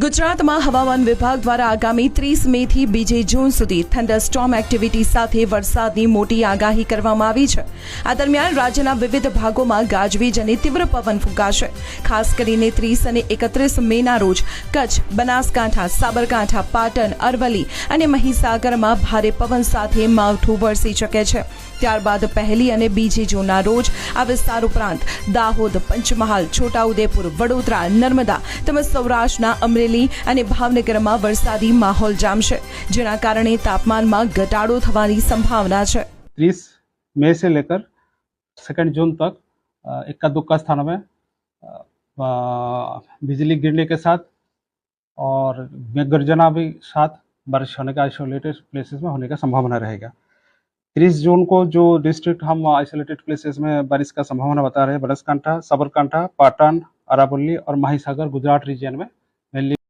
ગુજરાતમાં હવામાન વિભાગ દ્વારા આગામી 30 મેથી 2 જૂન સુધી થંડરસ્ટોર્મ એક્ટિવિટી સાથે વરસાદની મોટી આગાહી કરવામાં આવી છે। આ દરમિયાન રાજ્યના વિવિધ ભાગોમાં ગાજવીજ અને તીવ્ર પવન ફૂંકાશે। ખાસ કરીને 30 અને 31 મેના રોજ કચ્છ, બનાસકાંઠા, સાબરકાંઠા, પાટણ, અરવલ્લી અને મહીસાગરમાં ભારે પવન સાથે માવઠું વરસી શકે છે। ત્યારબાદ 1 અને 2 જૂનના રોજ આ વિસ્તાર ઉપરાંત દાહોદ, પંચમહાલ, છોટાઉદેપુર, વડોદરા, નર્મદા તેમજ સૌરાષ્ટ્રના અમરેલી અને ભાવનગરમાં વરસાદી માહોલ જામશે, જેના કારણે તાપમાનમાં ઘટાડો થવાની સંભાવના છે। 30 मई से लेकर 2 जून तक इक्का दुक्का स्थानों में बिजली गिरने के साथ और मेघ गर्जना भी साथ बारिश होने का आइसोलेटेड प्लेसेस में होने का संभावना रहेगा। 30 जून को जो डिस्ट्रिक्ट हम आइसोलेटेड प्लेसेस में बारिश का संभावना बता रहे हैं, बनासकांठा, साबरकांठा, पाटन, अरावली और महासागर गुजरात रीजन में मेनली